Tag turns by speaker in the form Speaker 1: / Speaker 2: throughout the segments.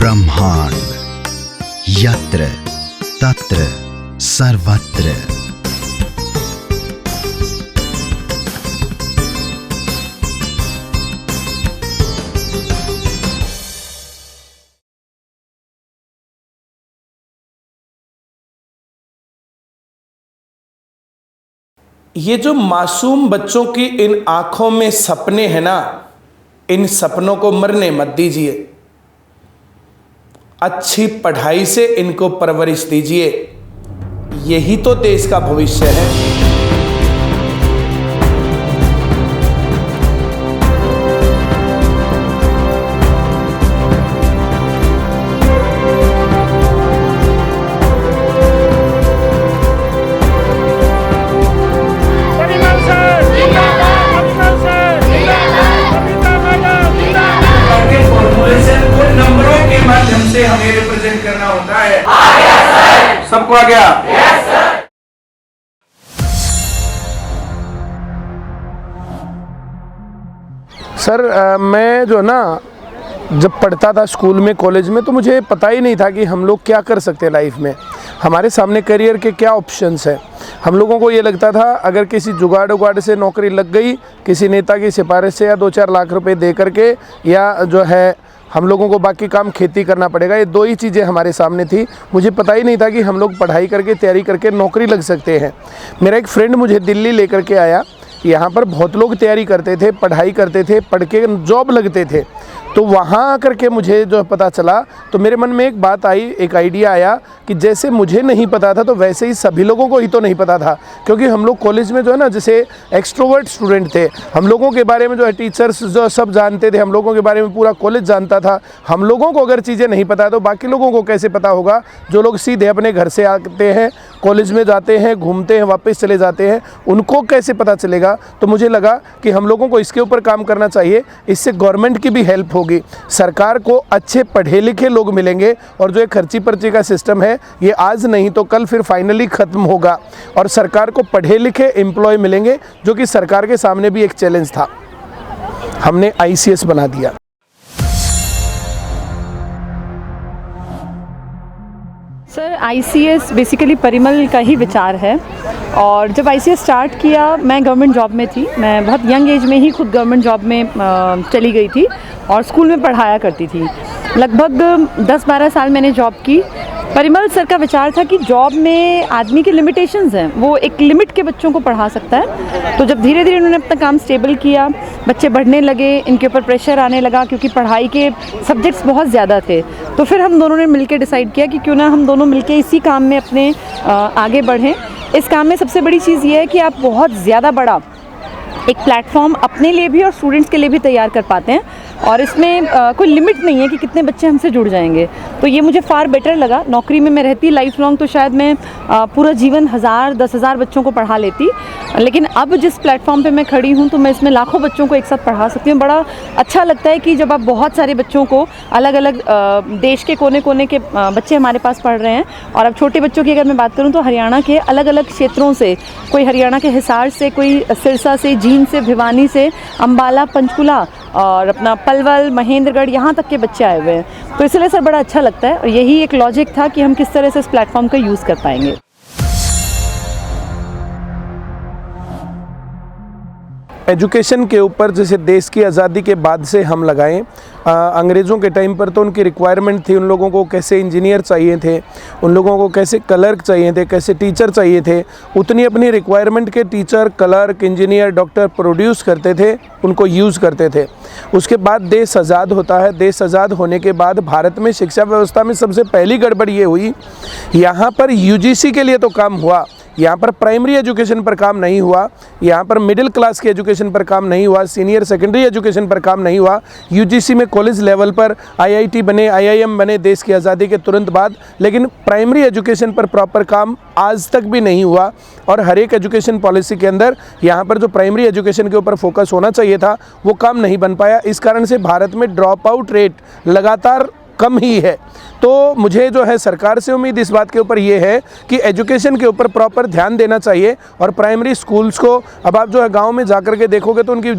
Speaker 1: ब्रह्मांड यत्र तत्र सर्वत्र।
Speaker 2: ये जो मासूम बच्चों की इन आंखों में सपने हैं ना, इन सपनों को मरने मत दीजिए। अच्छी पढ़ाई से इनको परवरिश दीजिए, यही तो देश का भविष्य है। से हमें रिप्रेजेंट करना होता है। सबको आ गया? Yes sir. सर मैं जो ना जब पढ़ता था स्कूल में, कॉलेज में, तो मुझे पता ही नहीं था कि हम लोग क्या कर सकते हैं लाइफ में, हमारे सामने करियर के क्या ऑप्शंस हैं। हम लोगों को ये लगता था अगर किसी जुगाड़ उगाड़ से नौकरी लग गई, किसी नेता की सिफारिश से या 2-4 लाख रुपए दे करके, या जो है हम लोगों को बाकी काम खेती करना पड़ेगा। ये दो ही चीज़ें हमारे सामने थी। मुझे पता ही नहीं था कि हम लोग पढ़ाई करके, तैयारी करके नौकरी लग सकते हैं। मेरा एक फ्रेंड मुझे दिल्ली लेकर के आया। यहाँ पर बहुत लोग तैयारी करते थे, पढ़ाई करते थे, पढ़ के जॉब लगते थे। तो वहाँ आकर के मुझे जो पता चला, तो मेरे मन में एक बात आई, एक आइडिया आया कि जैसे मुझे नहीं पता था तो वैसे ही सभी लोगों को ही तो नहीं पता था। क्योंकि हम लोग कॉलेज में जो है ना, जैसे एक्सट्रोवर्ट स्टूडेंट थे, हम लोगों के बारे में जो है टीचर्स जो सब जानते थे, हम लोगों के बारे में पूरा कॉलेज जानता था। हम लोगों को अगर चीज़ें नहीं पता तो बाकी लोगों को कैसे पता होगा? जो लोग सीधे अपने घर से आते हैं, कॉलेज में जाते हैं, घूमते हैं, वापस चले जाते हैं, उनको कैसे पता चलेगा? तो मुझे लगा कि हम लोगों को इसके ऊपर काम करना चाहिए। इससे गवर्नमेंट की भी हेल्प होगी, सरकार को अच्छे पढ़े लिखे लोग मिलेंगे, और जो ये खर्ची पर्ची का सिस्टम है ये आज नहीं तो कल फिर फाइनली ख़त्म होगा, और सरकार को पढ़े लिखे एम्प्लॉय मिलेंगे, जो कि सरकार के सामने भी एक चैलेंज था। हमने ICS बना दिया।
Speaker 3: सर ICS बेसिकली परिमल का ही विचार है, और जब ICS स्टार्ट किया मैं गवर्नमेंट जॉब में थी। मैं बहुत यंग एज में ही खुद गवर्नमेंट जॉब में चली गई थी और स्कूल में पढ़ाया करती थी। लगभग 10-12 साल मैंने जॉब की। परिमल सर का विचार था कि जॉब में आदमी के लिमिटेशंस हैं, वो एक लिमिट के बच्चों को पढ़ा सकता है। तो जब धीरे धीरे उन्होंने अपना काम स्टेबल किया, बच्चे बढ़ने लगे, इनके ऊपर प्रेशर आने लगा क्योंकि पढ़ाई के सब्जेक्ट्स बहुत ज़्यादा थे। तो फिर हम दोनों ने मिलकर डिसाइड किया कि क्यों ना हम दोनों मिलकर इसी काम में अपने आगे बढ़ें। इस काम में सबसे बड़ी चीज़ ये है कि आप बहुत ज़्यादा बड़ा एक प्लेटफॉर्म अपने लिए भी और स्टूडेंट्स के लिए भी तैयार कर पाते हैं, और इसमें कोई लिमिट नहीं है कि कितने बच्चे हमसे जुड़ जाएंगे। तो ये मुझे फार बेटर लगा। नौकरी में मैं रहती लाइफ लॉन्ग तो शायद मैं पूरा जीवन 1000-10,000 बच्चों को पढ़ा लेती, लेकिन अब जिस प्लेटफॉर्म पे मैं खड़ी हूँ तो मैं इसमें लाखों बच्चों को एक साथ पढ़ा सकती हूँ। बड़ा अच्छा लगता है कि जब आप बहुत सारे बच्चों को, अलग अलग देश के कोने कोने के बच्चे हमारे पास पढ़ रहे हैं। और अब छोटे बच्चों की अगर मैं बात करूँ तो हरियाणा के अलग अलग क्षेत्रों से, कोई हरियाणा के हिसार से, कोई सिरसा से, जींद से, भिवानी से, अम्बाला, पंचकुला और अपना पलवल, महेंद्रगढ़, यहाँ तक के बच्चे आए हुए हैं। तो इसलिए सर बड़ा अच्छा लगता है, और यही एक लॉजिक था कि हम किस तरह से इस प्लेटफॉर्म का यूज़ कर पाएंगे।
Speaker 2: एजुकेशन के ऊपर जैसे देश की आज़ादी के बाद से हम लगाएं, अंग्रेज़ों के टाइम पर तो उनकी रिक्वायरमेंट थी, उन लोगों को कैसे इंजीनियर चाहिए थे, उन लोगों को कैसे क्लर्क चाहिए थे, कैसे टीचर चाहिए थे, उतनी अपनी रिक्वायरमेंट के teacher, clerk, engineer, doctor produce करते थे, उनको यूज़ करते थे। उसके बाद देश आज़ाद होता है। देश आज़ाद होने के बाद भारत में शिक्षा व्यवस्था में सबसे पहली गड़बड़ ये हुई, यहाँ पर UGC के लिए तो काम हुआ, यहाँ पर प्राइमरी एजुकेशन पर काम नहीं हुआ, यहाँ पर मिडिल क्लास के एजुकेशन पर काम नहीं हुआ, सीनियर सेकेंडरी एजुकेशन पर काम नहीं हुआ। UGC में कॉलेज लेवल पर IIT बने, IIM बने देश की आज़ादी के तुरंत बाद, लेकिन प्राइमरी एजुकेशन पर प्रॉपर काम आज तक भी नहीं हुआ। और हर एक एजुकेशन पॉलिसी के अंदर यहाँ पर जो प्राइमरी एजुकेशन के ऊपर फोकस होना चाहिए था वो काम नहीं बन पाया। इस कारण से भारत में ड्रॉप आउट रेट लगातार कम ही है। तो मुझे जो है सरकार से उम्मीद इस बात के ऊपर ये है कि एजुकेशन के ऊपर प्रॉपर ध्यान देना चाहिए। और प्राइमरी स्कूल्स को अब आप जो है गांव में जाकर के देखोगे तो उनकी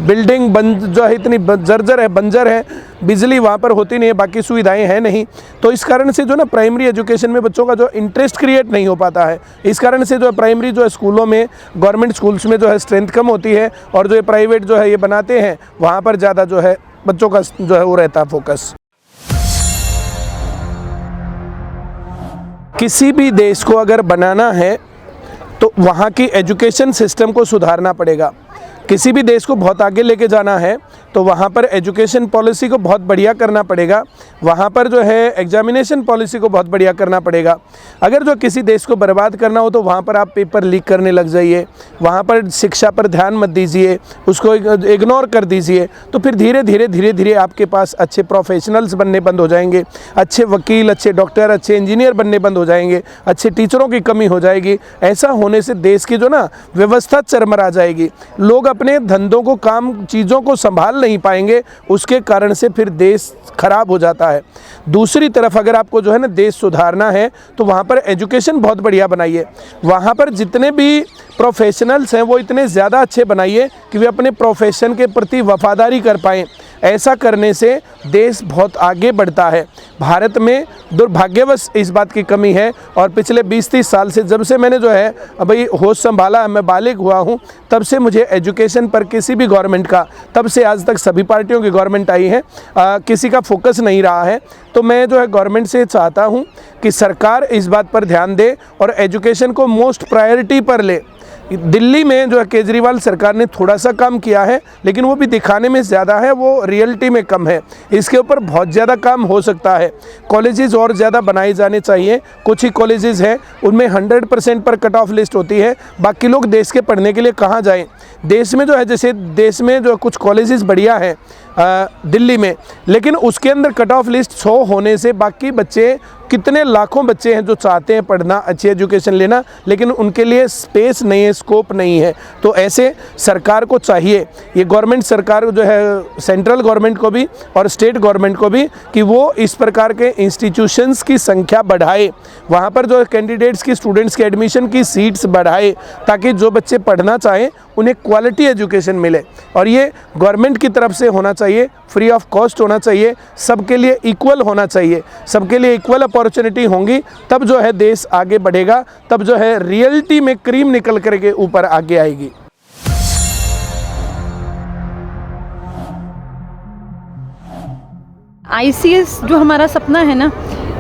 Speaker 2: बिल्डिंग जो है इतनी जर्जर है, बंजर है, बिजली वहाँ पर होती नहीं है, बाकी सुविधाएं हैं नहीं। तो इस कारण से जो ना प्राइमरी एजुकेशन में बच्चों का जो इंटरेस्ट क्रिएट नहीं हो पाता है। इस कारण से जो है प्राइमरी जो है स्कूलों में, गवर्नमेंट स्कूल्स में जो है स्ट्रेंथ कम होती है, और जो ये प्राइवेट जो है ये बनाते हैं वहाँ पर ज़्यादा जो है बच्चों का जो है वो रहता है फोकस। किसी भी देश को अगर बनाना है तो वहाँ की एजुकेशन सिस्टम को सुधारना पड़ेगा। किसी भी देश को बहुत आगे लेके जाना है तो वहाँ पर एजुकेशन पॉलिसी को बहुत बढ़िया करना पड़ेगा, वहाँ पर जो है एग्जामिनेशन पॉलिसी को बहुत बढ़िया करना पड़ेगा। अगर जो किसी देश को बर्बाद करना हो तो वहाँ पर आप पेपर लीक करने लग जाइए, वहाँ पर शिक्षा पर ध्यान मत दीजिए, उसको इग्नोर कर दीजिए, तो फिर धीरे धीरे आपके पास अच्छे प्रोफेशनल्स बनने बंद हो जाएंगे, अच्छे वकील, अच्छे डॉक्टर, अच्छे इंजीनियर बनने बंद हो जाएंगे, अच्छे टीचरों की कमी हो जाएगी। ऐसा होने से देश की जो ना व्यवस्था चरमरा जाएगी, लोग अपने धंधों को, काम चीज़ों को संभाल नहीं पाएंगे, उसके कारण से फिर देश खराब हो जाता है। दूसरी तरफ अगर आपको जो है ना देश सुधारना है तो वहाँ पर एजुकेशन बहुत बढ़िया बनाइए, वहाँ पर जितने भी प्रोफेशनल्स हैं वो इतने ज़्यादा अच्छे बनाइए कि वे अपने प्रोफेशन के प्रति वफादारी कर पाएँ। ऐसा करने से देश बहुत आगे बढ़ता है। भारत में दुर्भाग्यवश इस बात की कमी है, और पिछले 20-30 साल से जब से मैंने जो है भाई होश संभाला, मैं बालिग हुआ हूँ, तब से मुझे एजुकेशन पर किसी भी गवर्नमेंट का, तब से आज तक सभी पार्टियों की गवर्नमेंट आई है, किसी का फोकस नहीं रहा है। तो मैं जो है गवर्नमेंट से चाहता हूँ कि सरकार इस बात पर ध्यान दे और एजुकेशन को मोस्ट प्रायोरिटी पर ले। दिल्ली में जो है केजरीवाल सरकार ने थोड़ा सा काम किया है, लेकिन वो भी दिखाने में ज़्यादा है, वो रियलिटी में कम है। इसके ऊपर बहुत ज़्यादा काम हो सकता है। कॉलेजेस और ज़्यादा बनाए जाने चाहिए। कुछ ही कॉलेजेस हैं उनमें 100% पर कट ऑफ लिस्ट होती है, बाकी लोग देश के पढ़ने के लिए कहाँ जाएं। देश में जो है, जैसे देश में जो कुछ कॉलेजेस बढ़िया हैं दिल्ली में, लेकिन उसके अंदर कट ऑफ लिस्ट 100 होने से बाकी बच्चे, कितने लाखों बच्चे हैं जो चाहते हैं पढ़ना, अच्छी एजुकेशन लेना, लेकिन उनके लिए स्पेस नहीं है, स्कोप नहीं है। तो ऐसे सरकार को चाहिए, ये गवर्नमेंट सरकार जो है सेंट्रल गवर्नमेंट को भी और स्टेट गवर्नमेंट को भी, कि वो इस प्रकार के इंस्टीट्यूशंस की संख्या बढ़ाए, वहाँ पर जो कैंडिडेट्स की, स्टूडेंट्स की एडमिशन की सीट्स बढ़ाए, ताकि जो बच्चे पढ़ना चाहें उन्हें क्वालिटी एजुकेशन मिले। और ये गवर्नमेंट की तरफ से होना चाहिए, फ्री ऑफ कॉस्ट होना चाहिए, सबके लिए इक्वल होना चाहिए। सबके लिए इक्वल अपॉर्चुनिटी होंगी तब जो है देश आगे बढ़ेगा, तब जो है रियलिटी में क्रीम निकल करके ऊपर आगे आएगी।
Speaker 3: आईसीएस जो हमारा सपना है ना,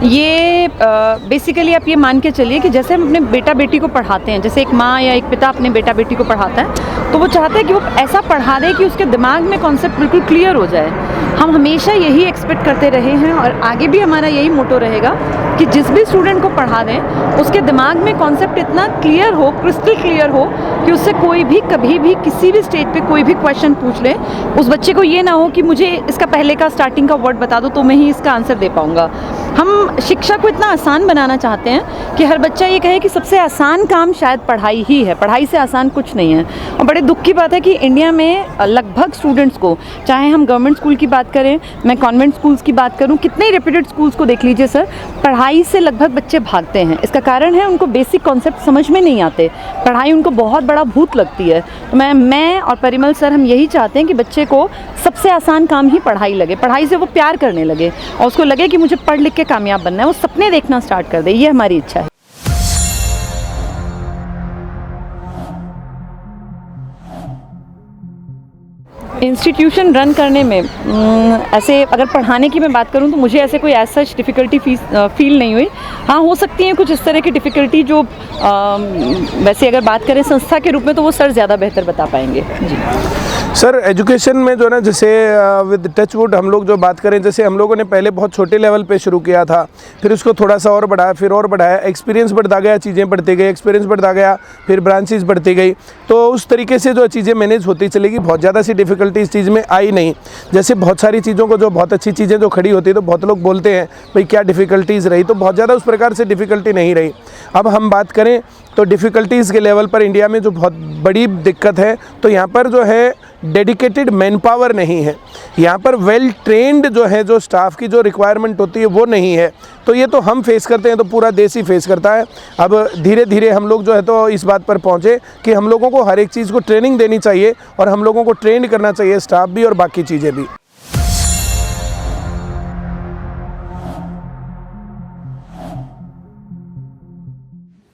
Speaker 3: ये बेसिकली आप ये मान के चलिए कि जैसे हम अपने बेटा बेटी को पढ़ाते हैं, जैसे एक माँ या एक पिता अपने बेटा बेटी को पढ़ाता है, तो वो चाहता है कि वो ऐसा पढ़ा दे कि उसके दिमाग में कॉन्सेप्ट बिल्कुल क्लियर हो जाए। हम हमेशा यही एक्सपेक्ट करते रहे हैं और आगे भी हमारा यही मोटो रहेगा कि जिस भी स्टूडेंट को पढ़ा दें उसके दिमाग में कॉन्सेप्ट इतना क्लियर हो, क्रिस्टल क्लियर हो, कि उससे कोई भी कभी भी किसी भी स्टेज पे कोई भी क्वेश्चन पूछ ले, उस बच्चे को ये ना हो कि मुझे इसका पहले का स्टार्टिंग का वर्ड बता दो तो मैं ही इसका आंसर दे पाऊँगा। हम शिक्षा को इतना आसान बनाना चाहते हैं कि हर बच्चा ये कहे कि सबसे आसान काम शायद पढ़ाई ही है, पढ़ाई से आसान कुछ नहीं है। और बड़े दुख की बात है कि इंडिया में लगभग स्टूडेंट्स को, चाहे हम गवर्नमेंट स्कूल की बात करें, मैं कॉन्वेंट स्कूल्स की बात करूं, कितने रेप्यूटेड स्कूल्स को देख लीजिए सर, पढ़ाई से लगभग बच्चे भागते हैं। इसका कारण है उनको बेसिक कॉन्सेप्ट समझ में नहीं आते, पढ़ाई उनको बहुत बड़ा भूत लगती है। तो मैं और परिमल सर हम यही चाहते हैं कि बच्चे को सबसे आसान काम ही पढ़ाई लगे, पढ़ाई से वो प्यार करने लगे और उसको लगे कि मुझे पढ़ लिख के कामयाब बनना है, वो सपने देखना स्टार्ट कर दे। ये हमारी इच्छा है। इंस्टीट्यूशन रन करने में ऐसे अगर पढ़ाने की मैं बात करूं तो मुझे ऐसे कोई ऐसा डिफ़िकल्टी फील नहीं हुई। हाँ, हो सकती है कुछ इस तरह की डिफ़िकल्टी जो वैसे अगर बात करें संस्था के रूप में तो वो सर ज़्यादा बेहतर बता पाएंगे। जी
Speaker 2: सर, एजुकेशन में जो ना, जैसे विद टचवुड हम लोग जो बात करें, जैसे हम लोगों ने पहले बहुत छोटे लेवल पे शुरू किया था, फिर उसको थोड़ा सा और बढ़ाया, फिर और बढ़ाया, एक्सपीरियंस बढ़ता गया, चीज़ें बढ़ती गई, एक्सपीरियंस बढ़ता गया, फिर ब्रांचेस बढ़ती गई, तो उस तरीके से जो चीज़ें मैनेज होती चलेगी, बहुत ज़्यादा सी डिफ़िकल्टी इस चीज़ में आई नहीं। जैसे बहुत सारी चीज़ों को, जो बहुत अच्छी चीज़ें जो खड़ी होती है तो बहुत लोग बोलते हैं भाई क्या डिफ़िकल्टीज़ रही, तो बहुत ज़्यादा उस प्रकार से डिफ़िकल्टी नहीं रही। अब हम बात करें तो डिफ़िकल्टीज़ के लेवल पर इंडिया में जो बहुत बड़ी दिक्कत है, तो यहाँ पर जो है डेडिकेटेड मैन पावर नहीं है, यहाँ पर वेल ट्रेंड जो है जो स्टाफ की जो रिक्वायरमेंट होती है वो नहीं है। तो ये तो हम फेस करते हैं, तो पूरा देश ही फेस करता है। अब धीरे धीरे हम लोग जो है तो इस बात पर पहुँचे कि हम लोगों को हर एक चीज़ को ट्रेनिंग देनी चाहिए और हम लोगों को ट्रेंड करना चाहिए, स्टाफ भी और बाकी चीज़ें भी।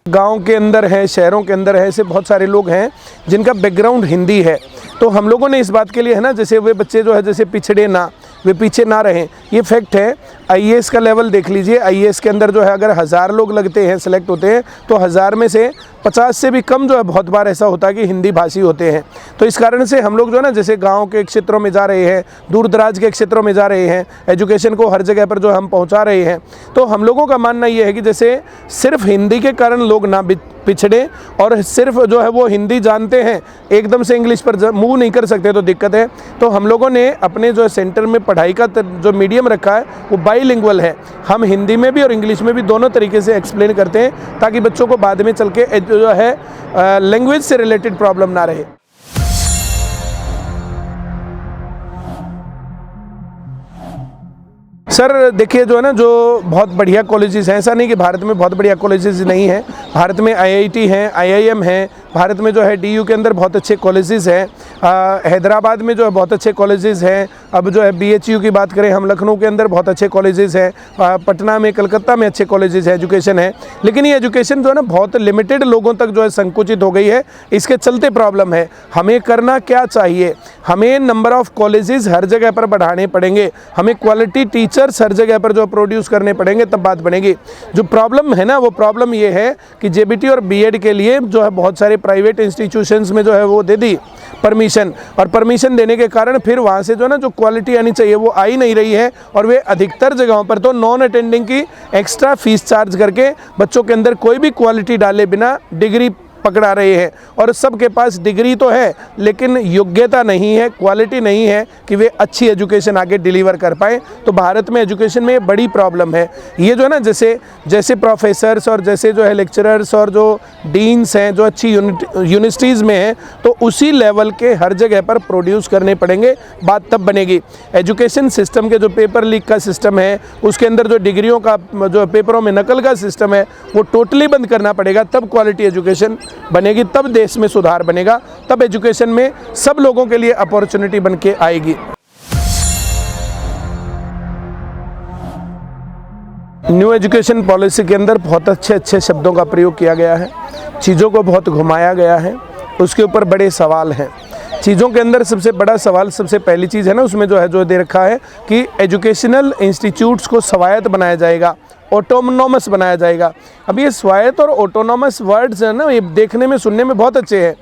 Speaker 2: गांव के अंदर है, शहरों के अंदर है, ऐसे बहुत सारे लोग हैं जिनका बैकग्राउंड हिंदी है। तो हम लोगों ने इस बात के लिए है ना, जैसे वे बच्चे जो है जैसे पिछड़े ना, वे पीछे ना रहें, ये फैक्ट है। आईएएस का लेवल देख लीजिए, आईएएस के अंदर जो है अगर 1000 लोग लगते हैं, सेलेक्ट होते हैं, तो 1000 में से 50 से भी कम जो है बहुत बार ऐसा होता है कि हिंदी भाषी होते हैं। तो इस कारण से हम लोग जो है ना, जैसे गांव के क्षेत्रों में जा रहे हैं, दूर दराज के क्षेत्रों में जा रहे हैं, एजुकेशन को हर जगह पर जो हम पहुंचा रहे हैं। तो हम लोगों का मानना ये है कि जैसे सिर्फ हिंदी के कारण लोग ना पिछड़े और सिर्फ जो है वो हिंदी जानते हैं, एकदम से इंग्लिश पर मूव नहीं कर सकते, तो दिक्कत है। तो हम लोगों ने अपने जो सेंटर में पढ़ाई का जो मीडियम रखा है वो बाईलिंगुअल है। हम हिंदी में भी और इंग्लिश में भी दोनों तरीके से एक्सप्लेन करते हैं, ताकि बच्चों को बाद में चल के जो है लैंग्वेज से रिलेटेड प्रॉब्लम ना रहे। सर देखिए, जो है ना, जो बहुत बढ़िया कॉलेजेस हैं, ऐसा नहीं कि भारत में बहुत बढ़िया कॉलेजेस नहीं हैं। भारत में आईआईटी हैं, आईआईएम हैं, भारत में जो है डीयू के अंदर बहुत अच्छे कॉलेजेस हैं, हैदराबाद में जो है बहुत अच्छे कॉलेजेस हैं। अब जो है बीएचयू की बात करें हम, लखनऊ के अंदर बहुत अच्छे कॉलेजेस हैं, पटना में, कलकत्ता में अच्छे कॉलेजेस हैं, एजुकेशन है। लेकिन ये एजुकेशन जो है ना बहुत लिमिटेड लोगों तक जो है संकुचित हो गई है, इसके चलते प्रॉब्लम है। हमें करना क्या चाहिए? हमें नंबर ऑफ़ कॉलेजेस हर जगह पर बढ़ाने पड़ेंगे, हमें क्वालिटी टीचर्स हर जगह पर जो प्रोड्यूस करने पड़ेंगे, तब बात बनेगी। जो प्रॉब्लम है ना, वो प्रॉब्लम ये है कि जेबीटी और बीएड के लिए जो है बहुत सारे प्राइवेट इंस्टीट्यूशंस में जो है वो दे दी परमिशन, और परमिशन देने के कारण फिर वहाँ से जो है ना जो क्वालिटी आनी चाहिए वो आ ही नहीं रही है। और वे अधिकतर जगहों पर तो नॉन अटेंडिंग की एक्स्ट्रा फीस चार्ज करके बच्चों के अंदर कोई भी क्वालिटी डाले बिना डिग्री पकड़ा रहे हैं। और सबके पास डिग्री तो है, लेकिन योग्यता नहीं है, क्वालिटी नहीं है कि वे अच्छी एजुकेशन आगे डिलीवर कर पाएँ। तो भारत में एजुकेशन में ये बड़ी प्रॉब्लम है। ये जो है ना, जैसे प्रोफेसर्स और जैसे जो है लेक्चरर्स और जो डीन्स हैं जो अच्छी यूनिवर्सिटीज़ में हैं, तो उसी लेवल के हर जगह पर प्रोड्यूस करने पड़ेंगे, बात तब बनेगी। एजुकेशन सिस्टम के जो पेपर लीक का सिस्टम है, उसके अंदर जो डिग्रियों का जो पेपरों में नकल का सिस्टम है, वो टोटली बंद करना पड़ेगा, तब क्वालिटी एजुकेशन बनेगी, तब देश में सुधार बनेगा, तब एजुकेशन में सब लोगों के लिए अपॉर्चुनिटी बन के आएगी। न्यू एजुकेशन पॉलिसी के अंदर बहुत अच्छे शब्दों का प्रयोग किया गया है, चीज़ों को बहुत घुमाया गया है, उसके ऊपर बड़े सवाल हैं। चीज़ों के अंदर सबसे बड़ा सवाल, सबसे पहली चीज़ है ना, उसमें जो है जो दे रखा है कि एजुकेशनल इंस्टीट्यूट्स को स्वायत्त बनाया जाएगा, ऑटोनॉमस बनाया जाएगा। अब ये स्वायत्त और ऑटोनॉमस वर्ड्स है ना, ये देखने में सुनने में बहुत अच्छे हैं,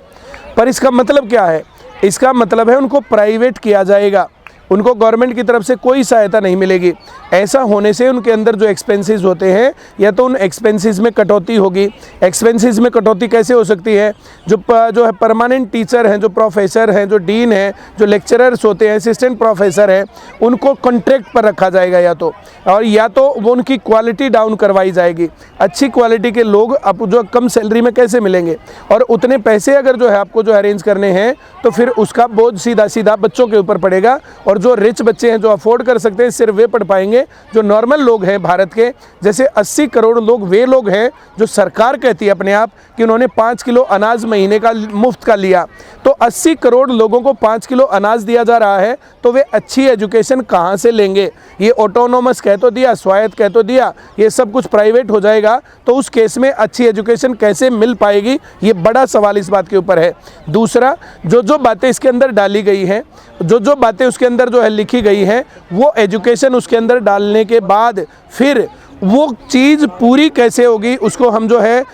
Speaker 2: पर इसका मतलब क्या है? इसका मतलब है उनको प्राइवेट किया जाएगा, उनको गवर्नमेंट की तरफ से कोई सहायता नहीं मिलेगी। ऐसा होने से उनके अंदर जो एक्सपेंसेस होते हैं, या तो उन एक्सपेंसेस में कटौती होगी। एक्सपेंसेस में कटौती कैसे हो सकती है? जो है परमानेंट टीचर हैं, जो प्रोफेसर हैं, जो डीन हैं, जो लेक्चरर्स होते हैं, असिस्टेंट प्रोफेसर हैं, उनको कॉन्ट्रैक्ट पर रखा जाएगा या तो वो उनकी क्वालिटी डाउन करवाई जाएगी। अच्छी क्वालिटी के लोग अब जो कम सैलरी में कैसे मिलेंगे? और उतने पैसे अगर जो है आपको जो अरेंज करने हैं, तो फिर उसका बोझ सीधा बच्चों के ऊपर पड़ेगा। और जो रिच बच्चे हैं, जो अफोर्ड कर सकते हैं, सिर्फ वे पढ़ पाएंगे। जो नॉर्मल लोग हैं भारत के, जैसे 80 करोड़ लोग, वे लोग हैं जो सरकार कहती है अपने आप कि उन्होंने 5 किलो अनाज महीने का मुफ्त का लिया। तो 80 करोड़ लोगों को 5 किलो अनाज दिया जा रहा है, तो वे अच्छी एजुकेशन कहाँ से लेंगे? ये ऑटोनॉमस कह तो दिया, स्वायत्त कह तो दिया, ये सब कुछ प्राइवेट हो जाएगा, तो उस केस में अच्छी एजुकेशन कैसे मिल पाएगी? ये बड़ा सवाल इस बात के ऊपर है। दूसरा, जो बातें इसके अंदर डाली गई हैं, जो बातें उसके अंदर जो है लिखी गई हैं, वो एजुकेशन उसके अंदर डालने के बाद फिर वो चीज़ पूरी कैसे होगी, उसको हम जो है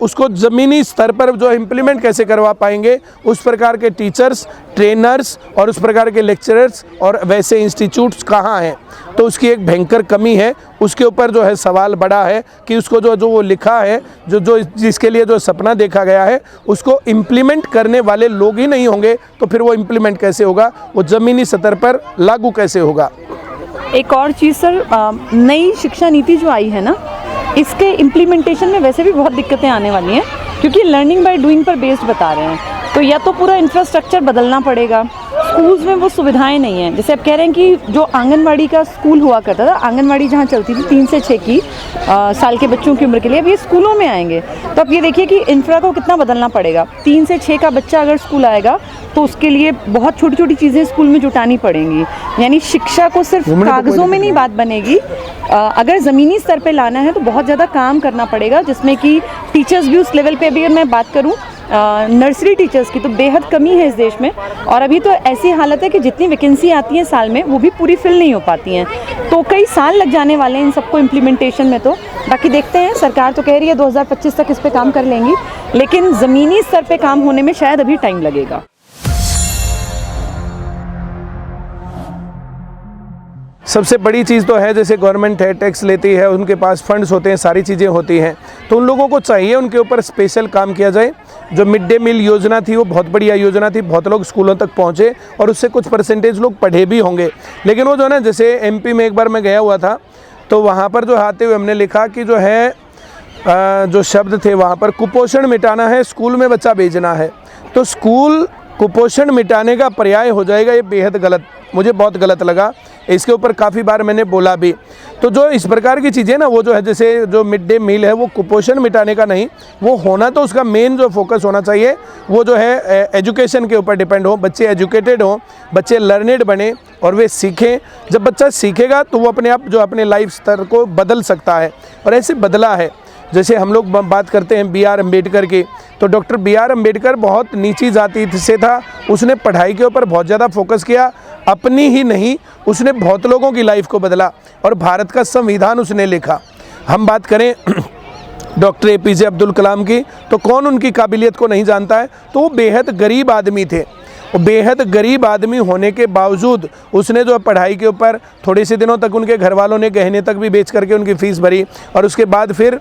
Speaker 2: उसको ज़मीनी स्तर पर जो इम्प्लीमेंट कैसे करवा पाएंगे? उस प्रकार के टीचर्स, ट्रेनर्स और उस प्रकार के लेक्चरर्स और वैसे इंस्टीट्यूट्स कहाँ हैं? तो उसकी एक भयंकर कमी है। उसके ऊपर जो है सवाल बड़ा है कि उसको जो वो लिखा है, जो जिसके लिए जो सपना देखा गया है, उसको इम्प्लीमेंट करने वाले लोग ही नहीं होंगे, तो फिर वो इम्प्लीमेंट कैसे होगा? वो ज़मीनी स्तर पर लागू कैसे होगा?
Speaker 3: एक और चीज़ सर, नई शिक्षा नीति जो आई है ना, इसके इम्प्लीमेंटेशन में वैसे भी बहुत दिक्कतें आने वाली हैं, क्योंकि लर्निंग बाय डूइंग पर बेस्ड बता रहे हैं। तो या तो पूरा इंफ्रास्ट्रक्चर बदलना पड़ेगा, स्कूल्स में वो सुविधाएं नहीं हैं। जैसे आप कह रहे हैं कि जो आंगनवाड़ी का स्कूल हुआ करता था, आंगनवाड़ी जहाँ चलती थी 3 से 6 की साल के बच्चों की उम्र के लिए, अब ये स्कूलों में आएंगे। तो आप ये देखिए कि इंफ्रा को कितना बदलना पड़ेगा। 3 से 6 का बच्चा अगर स्कूल आएगा तो उसके लिए बहुत छोटी छोटी चीज़ें स्कूल में जुटानी पड़ेंगी। यानी शिक्षा को सिर्फ कागज़ों में नहीं बात बनेगी, अगर ज़मीनी स्तर पे लाना है तो बहुत ज़्यादा काम करना पड़ेगा, जिसमें कि टीचर्स भी उस लेवल पे, अभी अगर मैं बात करूँ नर्सरी टीचर्स की तो बेहद कमी है इस देश में। और अभी तो ऐसी हालत है कि जितनी वैकेंसी आती हैं साल में वो भी पूरी फिल नहीं हो पाती हैं। तो कई साल लग जाने वाले हैं इन सबको इम्प्लीमेंटेशन में। तो बाकी देखते हैं, सरकार तो कह रही है 2025 तक इस पे काम कर लेंगी, लेकिन ज़मीनी स्तर पे काम होने में शायद अभी टाइम लगेगा।
Speaker 2: सबसे बड़ी चीज़ तो है, जैसे गवर्नमेंट है, टैक्स लेती है, उनके पास फंड्स होते हैं, सारी चीज़ें होती हैं, तो उन लोगों को चाहिए उनके ऊपर स्पेशल काम किया जाए। जो मिड डे मील योजना थी वो बहुत बढ़िया योजना थी, बहुत लोग स्कूलों तक पहुँचे और उससे कुछ परसेंटेज लोग पढ़े भी होंगे। लेकिन वो जो है ना, जैसे एमपी में एक बार मैं गया हुआ था तो वहाँ पर जो आते हुए हमने लिखा कि जो है जो शब्द थे वहाँ पर, कुपोषण मिटाना है, स्कूल में बच्चा भेजना है। तो स्कूल कुपोषण मिटाने का पर्याय हो जाएगा, ये बेहद गलत, मुझे बहुत गलत लगा। इसके ऊपर काफ़ी बार मैंने बोला भी। तो जो इस प्रकार की चीज़ें ना, वो जो है, जैसे जो मिड डे मील है वो कुपोषण मिटाने का नहीं, वो होना तो उसका मेन जो फोकस होना चाहिए वो जो है एजुकेशन के ऊपर डिपेंड हो। बच्चे एजुकेटेड हों, बच्चे लर्नेड बने और वे सीखें। जब बच्चा सीखेगा तो वो अपने आप जो अपने लाइफ स्तर को बदल सकता है, और ऐसे बदला है। जैसे हम लोग बात करते हैं B.R. अम्बेडकर की, तो डॉक्टर B.R. अम्बेडकर बहुत नीची जाति से था, उसने पढ़ाई के ऊपर बहुत ज़्यादा फोकस किया, अपनी ही नहीं, उसने बहुत लोगों की लाइफ को बदला और भारत का संविधान उसने लिखा। हम बात करें डॉक्टर APJ अब्दुल कलाम की, तो कौन उनकी काबिलियत को नहीं जानता है। तो वो बेहद गरीब आदमी थे, और बेहद गरीब आदमी होने के बावजूद उसने जो पढ़ाई के ऊपर थोड़े से दिनों तक उनके घर वालों ने गहने तक भी बेच करके उनकी फ़ीस भरी, और उसके बाद फिर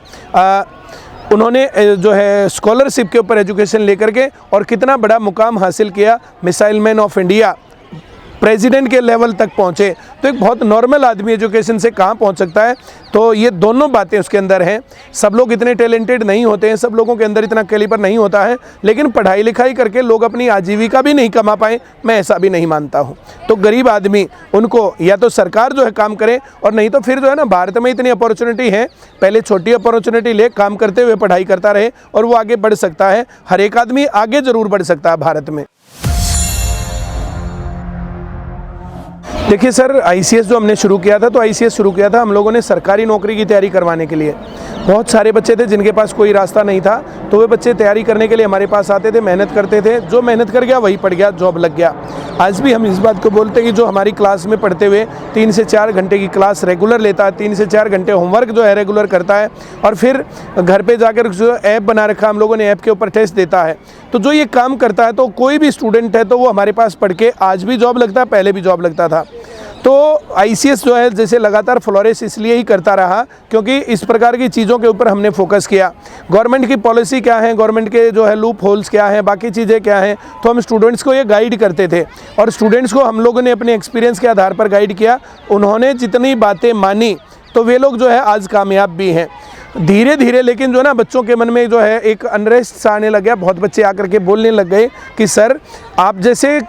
Speaker 2: उन्होंने जो है स्कॉलरशिप के ऊपर एजुकेशन लेकर के और कितना बड़ा मुकाम हासिल किया, missile man of India, president के लेवल तक पहुँचे। तो एक बहुत नॉर्मल आदमी एजुकेशन से कहाँ पहुँच सकता है। तो ये दोनों बातें उसके अंदर हैं। सब लोग इतने टैलेंटेड नहीं होते हैं, सब लोगों के अंदर इतना कैलिबर नहीं होता है, लेकिन पढ़ाई लिखाई करके लोग अपनी आजीविका भी नहीं कमा पाए, मैं ऐसा भी नहीं मानता हूँ। तो गरीब आदमी, उनको या तो सरकार जो है काम करे, और नहीं तो फिर जो है ना, भारत में इतनी अपॉर्चुनिटी है, पहले छोटी अपॉर्चुनिटी ले, काम करते हुए पढ़ाई करता रहे और वो आगे बढ़ सकता है। हर एक आदमी आगे ज़रूर बढ़ सकता है भारत में। देखिए सर, ICS जो हमने शुरू किया था, तो ICS शुरू किया था हम लोगों ने सरकारी नौकरी की तैयारी करवाने के लिए। बहुत सारे बच्चे थे जिनके पास कोई रास्ता नहीं था, तो वे बच्चे तैयारी करने के लिए हमारे पास आते थे, मेहनत करते थे। जो मेहनत कर गया वही पढ़ गया, जॉब लग गया। आज भी हम इस बात को बोलते हैं कि जो हमारी क्लास में पढ़ते हुए 3 से 4 घंटे की क्लास रेगुलर लेता है, 3 से 4 घंटे होमवर्क जो है रेगुलर करता है, और फिर घर पे जाकर जो ऐप बना रखा हम लोगों ने, ऐप के ऊपर टेस्ट देता है, तो जो ये काम करता है, तो कोई भी स्टूडेंट है तो वो हमारे पास पढ़ के आज भी जॉब लगता है, पहले भी जॉब लगता था। तो ICS जो है जैसे लगातार फ्लोरिश इसलिए ही करता रहा क्योंकि इस प्रकार की चीज़ों के ऊपर हमने फोकस किया। गवर्नमेंट की पॉलिसी क्या है, गवर्नमेंट के जो है लूप होल्स क्या हैं, बाकी चीज़ें क्या हैं, तो हम स्टूडेंट्स को ये गाइड करते थे, और स्टूडेंट्स को हम लोगों ने अपने एक्सपीरियंस के आधार पर गाइड किया। उन्होंने जितनी बातें मानी तो वे लोग जो है आज कामयाब भी हैं। धीरे धीरे लेकिन जो है ना, बच्चों के मन में जो है एक अनरेस्ट सा आने लग गया। बहुत बच्चे आकर के बोलने लग गए कि सर, आप जैसे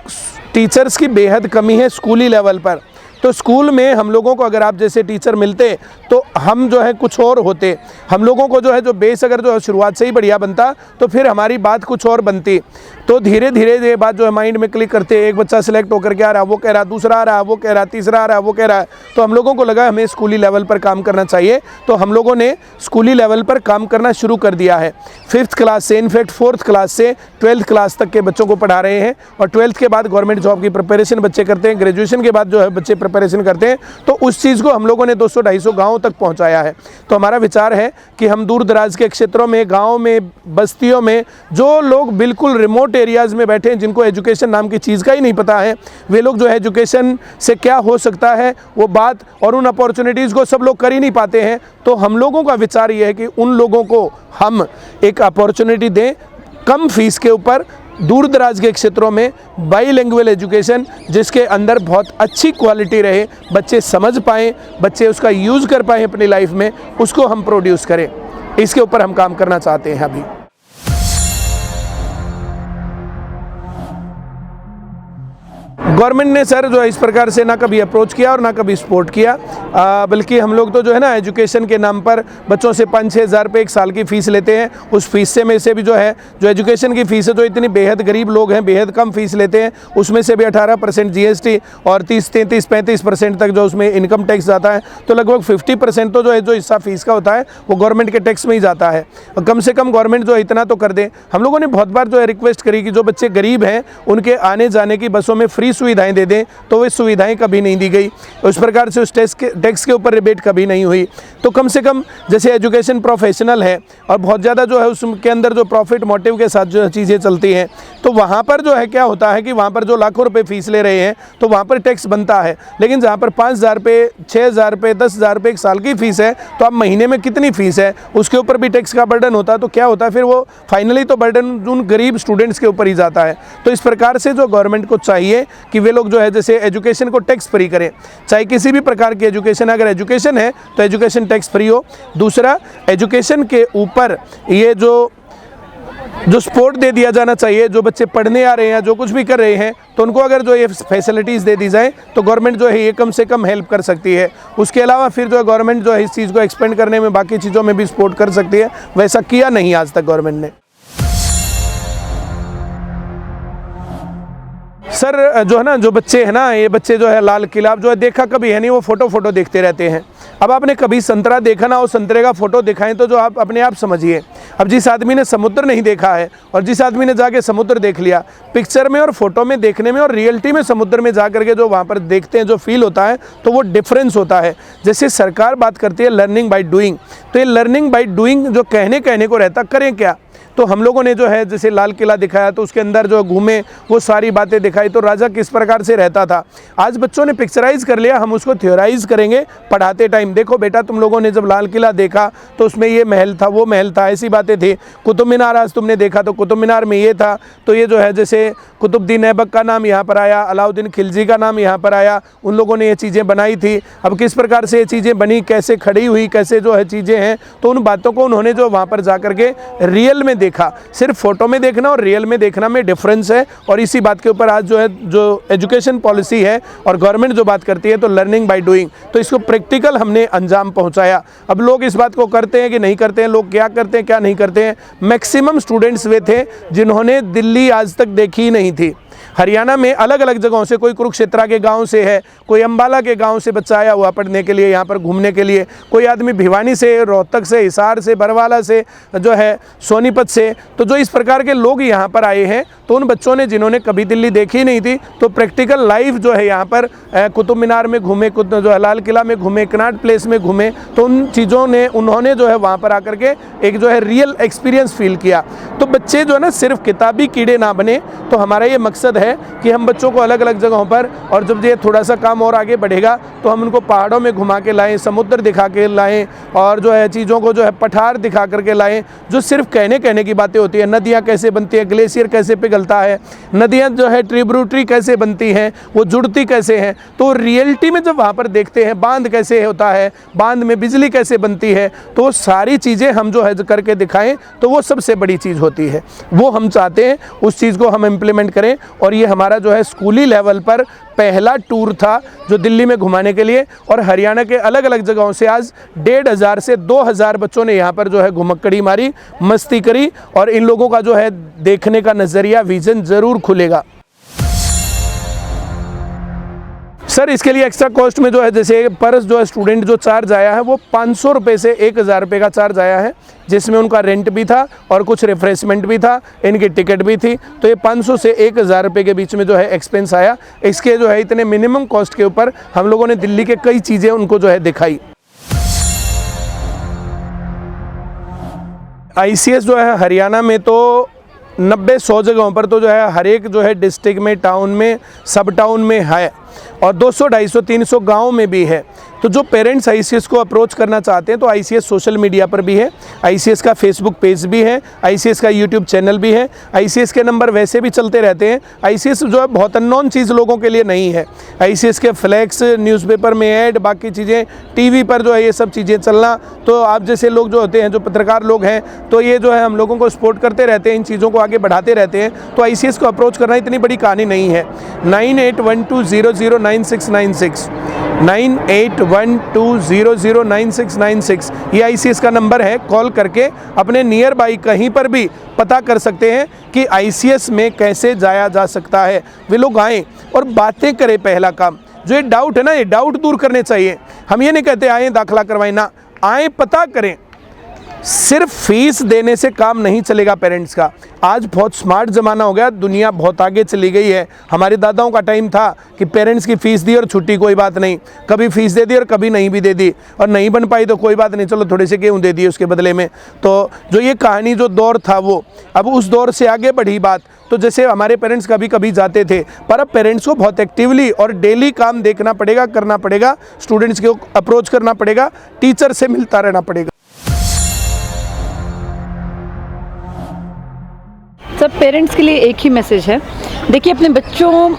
Speaker 2: टीचर्स की बेहद कमी है स्कूली लेवल पर, तो स्कूल में हम लोगों को अगर आप जैसे टीचर मिलते तो हम जो है कुछ और होते। हम लोगों को जो है जो बेस अगर जो शुरुआत से ही बढ़िया बनता तो फिर हमारी बात कुछ और बनती। तो धीरे धीरे ये बात जो है माइंड में क्लिक करते, एक बच्चा सिलेक्ट होकर के आ रहा, वो कह रहा, दूसरा आ रहा, वो कह रहा, तीसरा आ रहा, वो कह रहा है, तो हम लोगों को लगा हमें स्कूली लेवल पर काम करना चाहिए। तो हम लोगों ने स्कूली लेवल पर काम करना शुरू कर दिया है। 5th क्लास से, इनफैक्ट 4th क्लास से 12th क्लास तक के बच्चों को पढ़ा रहे हैं, और 12th के बाद गवर्नमेंट जॉब की प्रिपरेशन बच्चे करते हैं, ग्रेजुएशन के बाद जो है बच्चे प्रिपरेशन करते हैं। तो उस चीज़ को हम लोगों ने 200-250 गाँव तक पहुँचाया है। तो हमारा विचार है कि हम दूर दराज के क्षेत्रों में, गाँव में, बस्तियों में जो लोग बिल्कुल रिमोट एरियाज़ में बैठे हैं, जिनको एजुकेशन नाम की चीज़ का ही नहीं पता है, वे लोग जो है एजुकेशन से क्या हो सकता है वो बात और उन अपॉर्चुनिटीज़ को सब लोग कर ही नहीं पाते हैं। तो हम लोगों का विचार ये है कि उन लोगों को हम एक अपॉर्चुनिटी दें कम फीस के ऊपर, दूर दराज के क्षेत्रों में बाईलैंग्वेज एजुकेशन, जिसके अंदर बहुत अच्छी क्वालिटी रहे, बच्चे समझ पाएँ, बच्चे उसका यूज़ कर पाएँ अपनी लाइफ में, उसको हम प्रोड्यूस करें। इसके ऊपर हम काम करना चाहते हैं अभी। गवर्नमेंट ने सर जो है इस प्रकार से ना कभी अप्रोच किया और ना कभी सपोर्ट किया, बल्कि हम लोग तो जो है ना एजुकेशन के नाम पर बच्चों से 5-6 हज़ार रुपये एक साल की फ़ीस लेते हैं। उस फीस में से भी जो है जो एजुकेशन की फ़ीस है, जो इतनी बेहद गरीब लोग हैं बेहद कम फीस लेते हैं, उसमें से भी 18% GST और 30-33-35% तक जो उसमें इनकम टैक्स जाता है। तो लगभग 50% तो जो है जो हिस्सा फीस का होता है वो गवर्नमेंट के टैक्स में ही जाता है। और कम से कम गवर्नमेंट जो है इतना तो कर दे। हम लोगों ने बहुत बार जो है रिक्वेस्ट करी कि जो बच्चे गरीब हैं उनके आने जाने की बसों में फ्री सुविधाएं दे दें, तो वो सुविधाएं कभी नहीं दी गई। उस प्रकार से उस टैक्स के ऊपर रिबेट कभी नहीं हुई। तो कम से कम जैसे एजुकेशन प्रोफेशनल है और बहुत ज़्यादा जो है उसके अंदर जो प्रॉफिट मोटिव के साथ जो चीज़ें चलती हैं, तो वहाँ पर जो है क्या होता है कि वहाँ पर जो लाखों रुपए फीस ले रहे हैं तो वहाँ पर टैक्स बनता है। लेकिन जहाँ पर 5,000 रुपये, 6,000 रुपये, 10,000 रुपये एक साल की फ़ीस है, तो अब महीने में कितनी फ़ीस है उसके ऊपर भी टैक्स का बर्डन होता है। तो क्या होता है फिर वो फाइनली तो बर्डन उन गरीब स्टूडेंट्स के ऊपर ही जाता है। तो इस प्रकार से जो गवर्नमेंट को चाहिए कि वे लोग जो है जैसे एजुकेशन को टैक्स फ्री करें, चाहे किसी भी प्रकार की एजुकेशन, अगर एजुकेशन है तो एजुकेशन टैक्स फ्री हो। दूसरा, एजुकेशन के ऊपर ये जो सपोर्ट दे दिया जाना चाहिए, जो बच्चे पढ़ने आ रहे हैं, जो कुछ भी कर रहे हैं, तो उनको अगर जो ये फैसिलिटीज़ दे दी जाए तो गवर्नमेंट जो है ये कम से कम हेल्प कर सकती है। उसके अलावा फिर जो है गवर्नमेंट जो है इस चीज़ को एक्सपेंड करने में बाकी चीज़ों में भी सपोर्ट कर सकती है। वैसा किया नहीं आज तक गवर्नमेंट ने। सर जो है ना जो बच्चे हैं ना, ये बच्चे जो है लाल किला जो है देखा कभी है नहीं, वो फ़ोटो देखते रहते हैं। अब आपने कभी संतरा देखा ना, वो संतरे का फ़ोटो दिखाएं तो जो आप अपने आप समझिए। अब जिस आदमी ने समुद्र नहीं देखा है और जिस आदमी ने जाके समुद्र देख लिया, पिक्चर में और फोटो में देखने में और रियलिटी में समुद्र में जा करके जो वहाँ पर देखते हैं, जो फील होता है, तो वो डिफरेंस होता है। जैसे सरकार बात करती है लर्निंग बाय डूइंग, तो ये लर्निंग बाय डूइंग जो कहने को रहता, करें क्या? तो हम लोगों ने जो है जैसे लाल किला दिखाया तो उसके अंदर जो घूमे वो सारी बातें दिखाई, तो राजा किस प्रकार से रहता था। आज बच्चों ने पिक्चराइज कर लिया, हम उसको थ्योराइज करेंगे पढ़ाते टाइम। देखो बेटा, तुम लोगों ने जब लाल किला देखा तो उसमें ये महल था, वो महल था, ऐसी बातें थी। कुतुब मीनार आज तुमने देखा तो कुतुब मीनार में ये था, तो ये जो है जैसे कुतुबुद्दीन ऐबक का नाम यहाँ पर आया, अलाउद्दीन खिलजी का नाम यहाँ पर आया, उन लोगों ने ये चीज़ें बनाई थी। अब किस प्रकार से ये चीज़ें बनी, कैसे खड़ी हुई, कैसे जो है चीज़ें हैं, तो उन बातों को उन्होंने जो वहाँ पर जा करके रियल में देखा। सिर्फ फोटो में देखना और रियल में देखना में डिफरेंस है। और इसी बात के ऊपर आज जो है जो एजुकेशन पॉलिसी है और गवर्नमेंट जो बात करती है तो लर्निंग बाय डूइंग, तो इसको प्रैक्टिकल हमने अंजाम पहुंचाया। अब लोग इस बात को करते हैं कि नहीं करते हैं, लोग क्या करते हैं क्या नहीं करते हैं। मैक्सिमम स्टूडेंट्स वे थे जिन्होंने दिल्ली आज तक देखी ही नहीं थी। हरियाणा में अलग अलग जगहों से, कोई कुरुक्षेत्रा के गांव से है, कोई अंबाला के गांव से बच्चा आया हुआ पढ़ने के लिए, यहाँ पर घूमने के लिए, कोई आदमी भिवानी से, रोहतक से, हिसार से, बरवाला से, जो है सोनीपत से। तो जो इस प्रकार के लोग यहाँ पर आए हैं, तो उन बच्चों ने जिन्होंने कभी दिल्ली देखी नहीं थी, तो प्रैक्टिकल लाइफ जो है यहाँ पर कुतुब मीनार में घूमे, जो है लाल किला में घूमे, कनॉट प्लेस में घूमे, तो उन चीज़ों ने उन्होंने जो है वहाँ पर आकर के एक जो है रियल एक्सपीरियंस फील किया। तो बच्चे जो है ना सिर्फ किताबी कीड़े ना बने, तो हमारा ये मकसद है कि हम बच्चों को अलग अलग जगहों पर, और जब ये थोड़ा सा काम और आगे बढ़ेगा तो हम उनको पहाड़ों में घुमा के लाएं, समुद्र दिखा के लाएं, और जो है चीज़ों को जो है पठार दिखा करके लाएं, जो सिर्फ कहने की बातें होती है। नदियाँ कैसे बनती है, ग्लेशियर कैसे पिघलता है, नदियाँ जो है ट्रिब्यूटरी कैसे बनती हैं, वो जुड़ती कैसे हैं, तो रियलिटी में जब वहाँ पर देखते हैं, बांध कैसे होता है, बांध में बिजली कैसे बनती है, तो वो सारी चीज़ें हम जो है करके दिखाएं, तो वो सबसे बड़ी चीज़ होती है। वो हम चाहते हैं उस चीज़ को हम इम्प्लीमेंट करें। और ये हमारा जो है स्कूली लेवल पर पहला टूर था जो दिल्ली में घुमाने के लिए, और हरियाणा के अलग अलग जगहों से आज 1,500 से 2,000 बच्चों ने यहाँ पर जो है घुमक्कड़ी मारी, मस्ती करी, और इन लोगों का जो है देखने का नज़रिया, विजन ज़रूर खुलेगा। सर इसके लिए एक्स्ट्रा कॉस्ट में जो है जैसे पर जो है स्टूडेंट जो चार्ज आया है वो 500 रुपये से 1,000 रुपये का चार्ज आया है, जिसमें उनका रेंट भी था और कुछ रिफ्रेशमेंट भी था, इनकी टिकट भी थी। तो ये 500 से 1,000 रुपये के बीच में जो है एक्सपेंस आया। इसके जो है इतने मिनिमम कॉस्ट के ऊपर हम लोगों ने दिल्ली के कई चीज़ें उनको जो है दिखाई। ICS जो है हरियाणा में तो 90-100 जगहों पर तो जो है हर एक जो है डिस्ट्रिक्ट में, टाउन में, सब टाउन में है, और 200, 250, 300 गाँव में भी है। तो तो जो पेरेंट्स ICS को अप्रोच करना चाहते हैं तो ICS सोशल मीडिया पर भी है, ICS का फेसबुक पेज भी है, ICS का यूट्यूब चैनल भी है, ICS के नंबर वैसे भी चलते रहते हैं। ICS जो है बहुत अननोन चीज़ लोगों के लिए नहीं है। ICS के फ्लैक्स, न्यूज़पेपर में ऐड, बाकी चीज़ें टीवी पर जो है ये सब चीज़ें चलना, तो आप जैसे लोग जो होते हैं, जो पत्रकार लोग हैं, तो ये जो है हम लोगों को सपोर्ट करते रहते हैं, इन चीज़ों को आगे बढ़ाते रहते हैं। तो ICS को अप्रोच करना इतनी बड़ी कहानी नहीं है। 9812009696 9812009696 ये ICS का नंबर है। कॉल करके अपने नियर बाई कहीं पर भी पता कर सकते हैं कि ICS में कैसे जाया जा सकता है। वे लोग आएँ और बातें करें। पहला काम जो ये डाउट है ना, ये डाउट दूर करने चाहिए। हम ये नहीं कहते आएँ दाखिला करवाएं, ना, आएँ पता करें। सिर्फ फीस देने से काम नहीं चलेगा पेरेंट्स का। आज बहुत स्मार्ट ज़माना हो गया, दुनिया बहुत आगे चली गई है। हमारे दादाओं का टाइम था कि पेरेंट्स की फ़ीस दी और छुट्टी, कोई बात नहीं। कभी फ़ीस दे दी और कभी नहीं भी दे दी, और नहीं बन पाई तो कोई बात नहीं, चलो थोड़े से गेहूँ दे दिए उसके बदले में। तो जो ये कहानी, जो दौर था वो, अब उस दौर से आगे बढ़ी बात। तो जैसे हमारे पेरेंट्स कभी कभी जाते थे, पर अब पेरेंट्स को बहुत एक्टिवली और डेली काम देखना पड़ेगा, करना पड़ेगा, स्टूडेंट्स को अप्रोच करना पड़ेगा, टीचर से मिलता रहना पड़ेगा।
Speaker 3: सब पेरेंट्स के लिए एक ही मैसेज है। देखिए, अपने बच्चों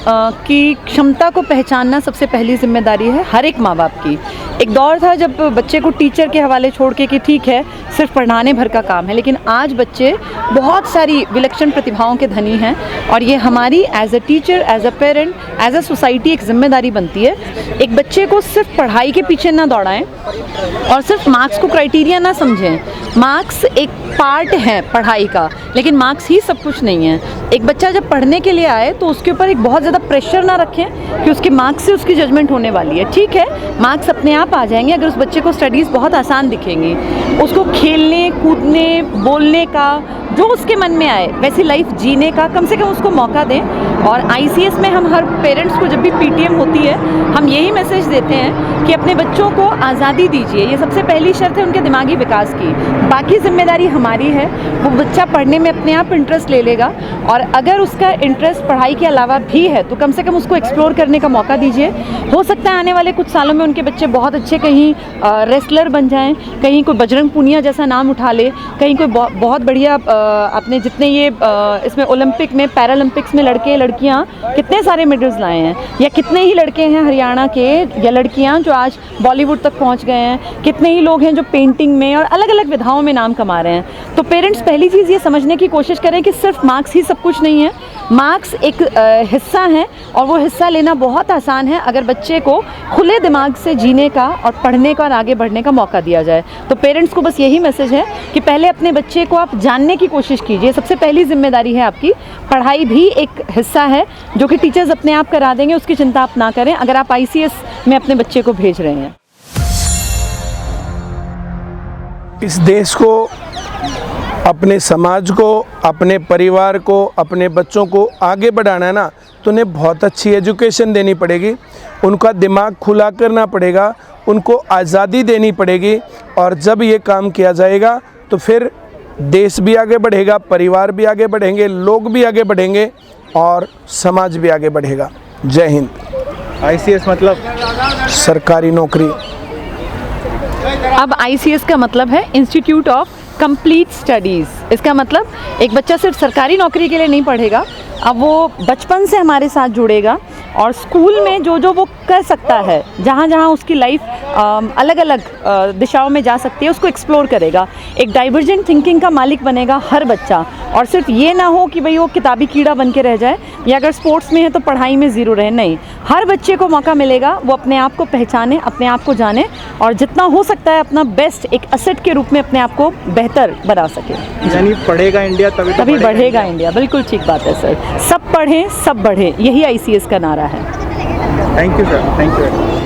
Speaker 3: की क्षमता को पहचानना सबसे पहली जिम्मेदारी है हर एक माँ बाप की। एक दौर था जब बच्चे को टीचर के हवाले छोड़ के कि ठीक है सिर्फ पढ़ाने भर का काम है, लेकिन आज बच्चे बहुत सारी विलक्षण प्रतिभाओं के धनी हैं, और ये हमारी as a teacher, as a parent, as a society एक जिम्मेदारी बनती है। एक बच्चे को सिर्फ पढ़ाई के पीछे ना दौड़ाएं और सिर्फ मार्क्स को क्राइटेरिया ना समझें। मार्क्स एक पार्ट है पढ़ाई का, लेकिन मार्क्स ही सब कुछ नहीं है। एक बच्चा जब पढ़ने के लिए आए तो उसके ऊपर एक बहुत ज़्यादा प्रेशर ना रखें कि उसके मार्क्स से उसकी जजमेंट होने वाली है। ठीक है, मार्क्स अपने आप आ जाएंगे अगर उस बच्चे को स्टडीज़ बहुत आसान दिखेंगी। उसको खेलने, कूदने, बोलने का, जो उसके मन में आए वैसी लाइफ जीने का कम से कम उसको मौका दें। और ICS में हम हर पेरेंट्स को जब भी PTM होती है, हम यही मैसेज देते हैं कि अपने बच्चों को आज़ादी दीजिए। ये सबसे पहली शर्त है उनके दिमागी विकास की। बाकी जिम्मेदारी हमारी है। वो बच्चा पढ़ने में अपने आप इंटरेस्ट ले लेगा, और अगर उसका इंटरेस्ट पढ़ाई के अलावा भी है तो कम से कम उसको एक्सप्लोर करने का मौका दीजिए। हो सकता है आने वाले कुछ सालों में उनके बच्चे बहुत अच्छे कहीं रेसलर बन जाएं, कहीं कोई बजरंग पूनिया जैसा नाम उठा ले, कहीं कोई बहुत बढ़िया अपने जितने ये इसमें ओलंपिक में, पैरालंपिक्स में लड़के लड़कियां कितने सारे मेडल्स लाए हैं, या कितने ही लड़के हैं हरियाणा के या लड़कियां जो आज बॉलीवुड तक पहुंच गए हैं, कितने ही लोग हैं जो पेंटिंग में और अलग अलग विधाओं में नाम कमा रहे हैं। तो पेरेंट्स पहली चीज़ ये समझने की कोशिश करें कि सिर्फ मार्क्स ही सब कुछ नहीं है। मार्क्स एक हिस्सा है, और वो हिस्सा लेना बहुत आसान है अगर बच्चे को खुले दिमाग से जीने का और पढ़ने का और आगे बढ़ने का मौका दिया जाए। तो पेरेंट्स को बस यही मैसेज है कि पहले अपने बच्चे को आप जानने की कोशिश कीजिए। सबसे पहली जिम्मेदारी है आपकी। पढ़ाई भी एक हिस्सा है जो कि टीचर्स अपने आप करा देंगे, उसकी चिंता आप ना करें अगर आप ICS में अपने बच्चे को भेज रहे हैं।
Speaker 2: इस देश को, अपने समाज को, अपने परिवार को, अपने बच्चों को आगे बढ़ाना है ना, तो उन्हें बहुत अच्छी एजुकेशन देनी पड़ेगी, उनका दिमाग खुला करना पड़ेगा, उनको आज़ादी देनी पड़ेगी। और जब ये काम किया जाएगा तो फिर देश भी आगे बढ़ेगा, परिवार भी आगे बढ़ेंगे, लोग भी आगे बढ़ेंगे और समाज भी आगे बढ़ेगा। जय हिंद।
Speaker 4: ICS मतलब
Speaker 2: सरकारी नौकरी।
Speaker 3: अब ICS का मतलब है इंस्टीट्यूट ऑफ कंप्लीट स्टडीज़। इसका मतलब एक बच्चा सिर्फ सरकारी नौकरी के लिए नहीं पढ़ेगा, अब वो बचपन से हमारे साथ जुड़ेगा और स्कूल में जो जो वो कर सकता है, जहाँ जहाँ उसकी लाइफ अलग अलग दिशाओं में जा सकती है, उसको एक्सप्लोर करेगा। एक डाइवर्जेंट थिंकिंग का मालिक बनेगा हर बच्चा, और सिर्फ ये ना हो कि भाई वो किताबी कीड़ा बन के रह जाए, या अगर स्पोर्ट्स में है तो पढ़ाई में ज़ीरो रहे। नहीं, हर बच्चे को मौका मिलेगा वो अपने आप को पहचाने, अपने आप को जाने, और जितना हो सकता है अपना बेस्ट एक असेट के रूप में अपने आप को बेहतर बना सके।
Speaker 4: यानी पढ़ेगा इंडिया तभी
Speaker 3: बढ़ेगा इंडिया। बिल्कुल ठीक बात है सर। सब पढ़ें, सब बढ़े, यही ICS का नारा है।
Speaker 4: Thank you sir, thank you.